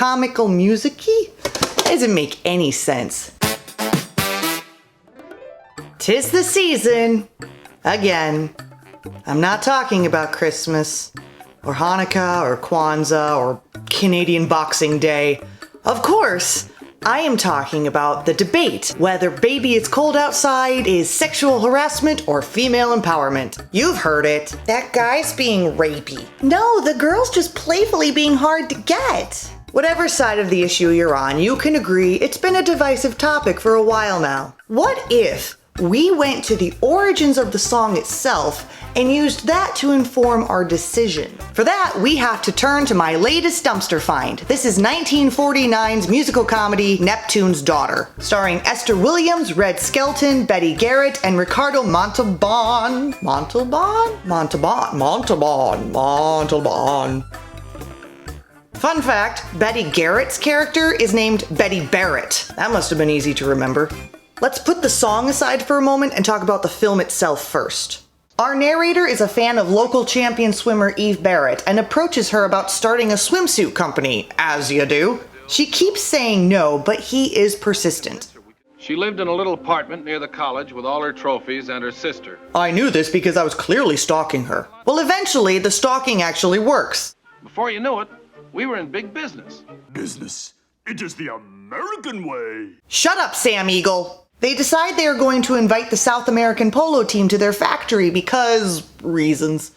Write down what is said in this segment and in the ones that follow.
comical music-y? Doesn't make any sense. 'Tis the season. Again. I'm not talking about Christmas, or Hanukkah, or Kwanzaa, or Canadian Boxing Day. Of course, I am talking about the debate whether baby it's cold outside is sexual harassment or female empowerment. You've heard it. That guy's being rapey. No, the girl's just playfully being hard to get. Whatever side of the issue you're on, you can agree it's been a divisive topic for a while now. What if we went to the origins of the song itself and used that to inform our decision? For that, we have to turn to my latest dumpster find. This is 1949's musical comedy Neptune's Daughter, starring Esther Williams, Red Skelton, Betty Garrett, and Ricardo Montalban. Fun fact, Betty Garrett's character is named Betty Barrett. That must have been easy to remember. Let's put the song aside for a moment and talk about the film itself first. Our narrator is a fan of local champion swimmer Eve Barrett and approaches her about starting a swimsuit company, as you do. She keeps saying no, but he is persistent. She lived in a little apartment near the college with all her trophies and her sister. I knew this because I was clearly stalking her. Well, eventually, the stalking actually works. Before you knew it, we were in big business. Business. It is the American way. Shut up, Sam Eagle. They decide they are going to invite the South American polo team to their factory because reasons.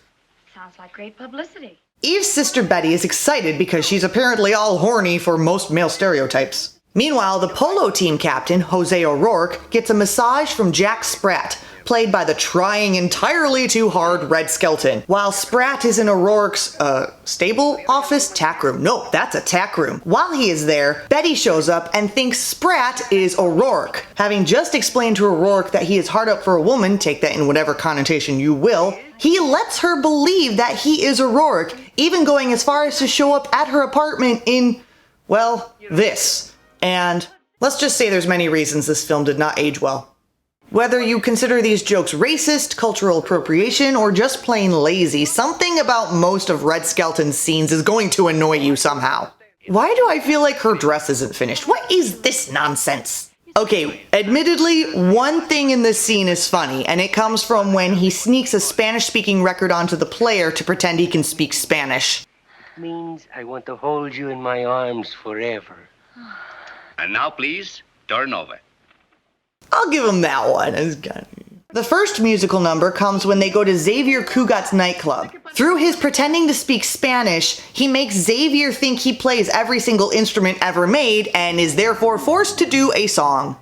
Sounds like great publicity. Eve's sister Betty is excited because she's apparently all horny for most male stereotypes. Meanwhile, the polo team captain, Jose O'Rourke, gets a massage from Jack Spratt, played by the trying entirely too hard Red Skelton, while Spratt is in O'Rourke's, stable office? Tack room. No, that's a tack room. While he is there, Betty shows up and thinks Spratt is O'Rourke. Having just explained to O'Rourke that he is hard up for a woman, take that in whatever connotation you will, he lets her believe that he is O'Rourke, even going as far as to show up at her apartment in, well, this. And let's just say there's many reasons this film did not age well. Whether you consider these jokes racist, cultural appropriation, or just plain lazy, something about most of Red Skelton's scenes is going to annoy you somehow. Why do I feel like her dress isn't finished? What is this nonsense? Okay, admittedly, one thing in this scene is funny, and it comes from when he sneaks a Spanish-speaking record onto the player to pretend he can speak Spanish. Means I want to hold you in my arms forever. And now, please, turn over. I'll give him that one. The first musical number comes when they go to Xavier Cugat's nightclub. Through his pretending to speak Spanish, he makes Xavier think he plays every single instrument ever made and is therefore forced to do a song.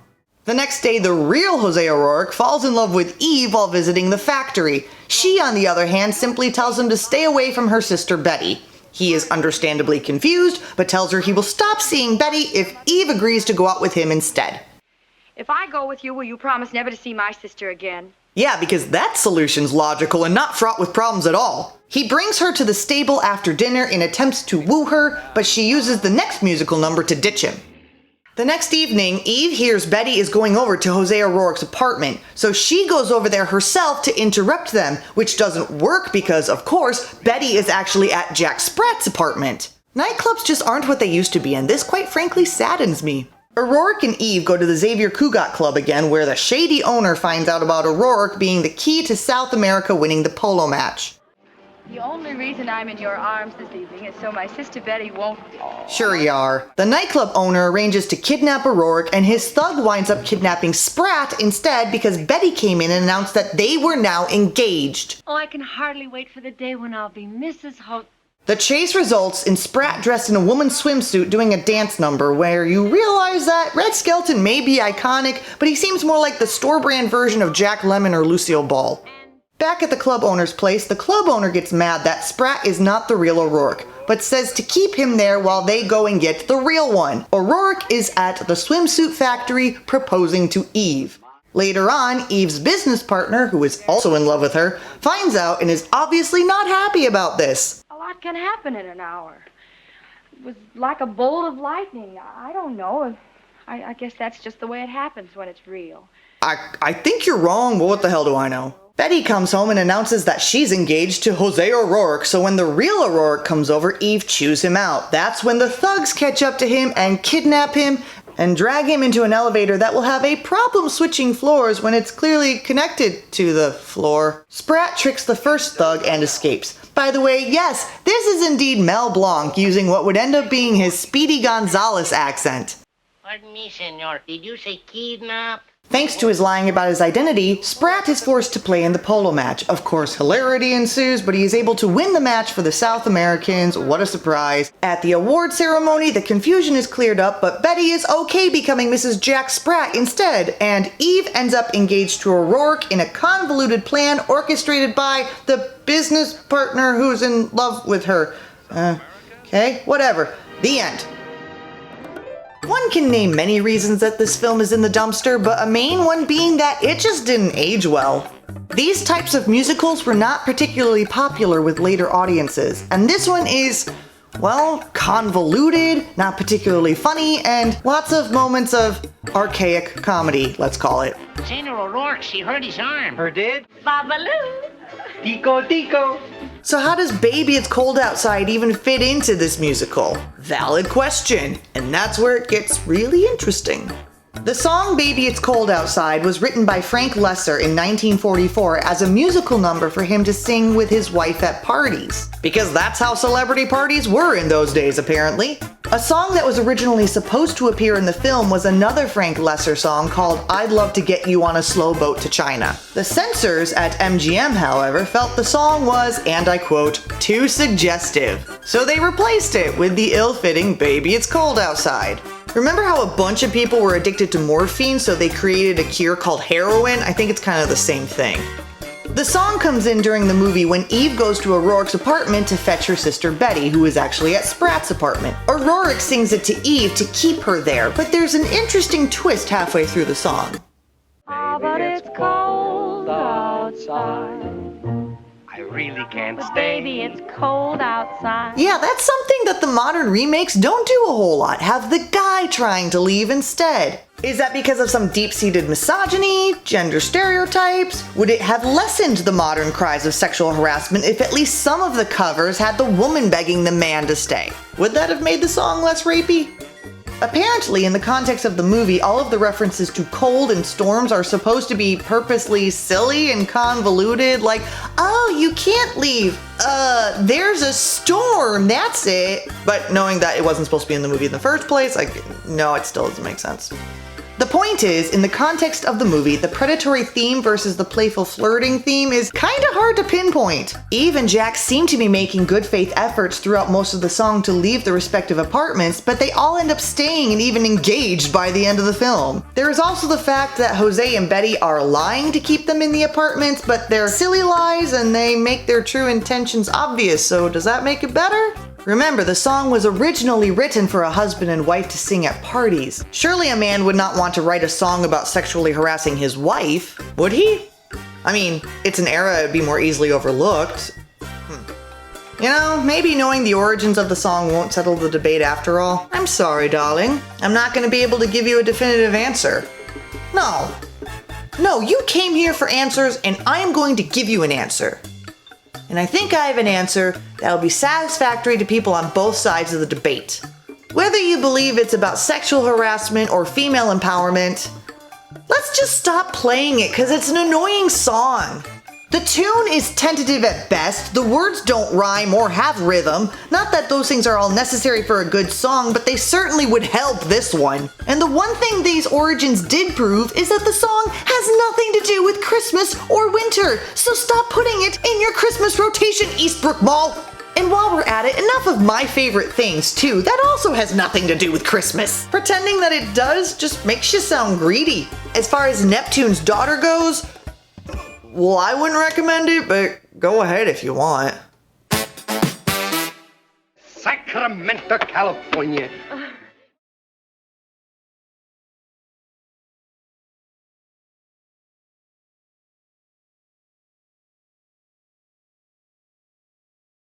The next day, the real Jose O'Rourke falls in love with Eve while visiting the factory. She, on the other hand, simply tells him to stay away from her sister Betty. He is understandably confused, but tells her he will stop seeing Betty if Eve agrees to go out with him instead. If I go with you, will you promise never to see my sister again? Yeah, because that solution's logical and not fraught with problems at all. He brings her to the stable after dinner in attempts to woo her, but she uses the next musical number to ditch him. The next evening, Eve hears Betty is going over to Jose O'Rourke's apartment, so she goes over there herself to interrupt them, which doesn't work because, of course, Betty is actually at Jack Spratt's apartment. Nightclubs just aren't what they used to be, and this quite frankly saddens me. O'Rourke and Eve go to the Xavier Cugat Club again, where the shady owner finds out about O'Rourke being the key to South America winning the polo match. The only reason I'm in your arms this evening is so my sister Betty won't... Sure you are. The nightclub owner arranges to kidnap O'Rourke, and his thug winds up kidnapping Spratt instead because Betty came in and announced that they were now engaged. Oh, I can hardly wait for the day when I'll be Mrs. Holt. The chase results in Spratt dressed in a woman's swimsuit doing a dance number where you realize that Red Skelton may be iconic, but he seems more like the store-brand version of Jack Lemmon or Lucille Ball. Back at the club owner's place, the club owner gets mad that Spratt is not the real O'Rourke, but says to keep him there while they go and get the real one. O'Rourke is at the swimsuit factory proposing to Eve. Later on, Eve's business partner, who is also in love with her, finds out and is obviously not happy about this. A lot can happen in an hour. It was like a bolt of lightning. I don't know. I guess that's just the way it happens when it's real. I think you're wrong, but what the hell do I know? Betty comes home and announces that she's engaged to Jose O'Rourke, so when the real O'Rourke comes over, Eve chews him out. That's when the thugs catch up to him and kidnap him and drag him into an elevator that will have a problem switching floors when it's clearly connected to the floor. Spratt tricks the first thug and escapes. By the way, yes, this is indeed Mel Blanc using what would end up being his Speedy Gonzales accent. Pardon me, senor. Did you say kidnap? Thanks to his lying about his identity, Spratt is forced to play in the polo match. Of course, hilarity ensues, but he is able to win the match for the South Americans. What a surprise. At the award ceremony, the confusion is cleared up, but Betty is okay becoming Mrs. Jack Spratt instead, and Eve ends up engaged to O'Rourke in a convoluted plan orchestrated by the business partner who's in love with her. Okay, whatever. The end. One can name many reasons that this film is in the dumpster, but a main one being that it just didn't age well. These types of musicals were not particularly popular with later audiences, and this one is, well, convoluted, not particularly funny, and lots of moments of archaic comedy, let's call it. Senor O'Rourke, she hurt his arm. Her did? Babaloo. Tico, tico. So how does Baby It's Cold Outside even fit into this musical? Valid question, and that's where it gets really interesting. The song Baby It's Cold Outside was written by Frank Loesser in 1944 as a musical number for him to sing with his wife at parties. Because that's how celebrity parties were in those days, apparently. A song that was originally supposed to appear in the film was another Frank Loesser song called I'd Love to Get You on a Slow Boat to China. The censors at MGM, however, felt the song was, and I quote, too suggestive. So they replaced it with the ill-fitting Baby It's Cold Outside. Remember how a bunch of people were addicted to morphine, so they created a cure called heroin? I think it's kind of the same thing. The song comes in during the movie when Eve goes to O'Rourke's apartment to fetch her sister Betty, who is actually at Spratt's apartment. O'Rourke sings it to Eve to keep her there, but there's an interesting twist halfway through the song. Ah, but it's cold outside. I really can't But stay. baby, it's cold outside. Yeah, that's something that the modern remakes don't do a whole lot. Have the guy trying to leave instead. Is that because of some deep-seated misogyny, gender stereotypes? Would it have lessened the modern cries of sexual harassment if at least some of the covers had the woman begging the man to stay? Would that have made the song less rapey? Apparently, in the context of the movie, all of the references to cold and storms are supposed to be purposely silly and convoluted, like, oh, you can't leave. There's a storm, that's it. But knowing that it wasn't supposed to be in the movie in the first place, no, it still doesn't make sense. The point is, in the context of the movie, the predatory theme versus the playful flirting theme is kinda hard to pinpoint. Eve and Jack seem to be making good faith efforts throughout most of the song to leave their respective apartments, but they all end up staying and even engaged by the end of the film. There is also the fact that Jose and Betty are lying to keep them in the apartments, but they're silly lies and they make their true intentions obvious, so does that make it better? Remember, the song was originally written for a husband and wife to sing at parties. Surely a man would not want to write a song about sexually harassing his wife, would he? I mean, it's an era it'd be more easily overlooked. You know, maybe knowing the origins of the song won't settle the debate after all. I'm sorry, darling. I'm not going to be able to give you a definitive answer. No, you came here for answers, and I'm going to give you an answer. And I think I have an answer that'll be satisfactory to people on both sides of the debate. Whether you believe it's about sexual harassment or female empowerment, let's just stop playing it because it's an annoying song. The tune is tentative at best, the words don't rhyme or have rhythm. Not that those things are all necessary for a good song, but they certainly would help this one. And the one thing these origins did prove is that the song has nothing to do with Christmas or winter, so stop putting it in your Christmas rotation, Eastbrook Mall. And while we're at it, enough of my favorite things too, that also has nothing to do with Christmas. Pretending that it does just makes you sound greedy. As far as Neptune's daughter goes, well, I wouldn't recommend it, but go ahead if you want. Sacramento, California.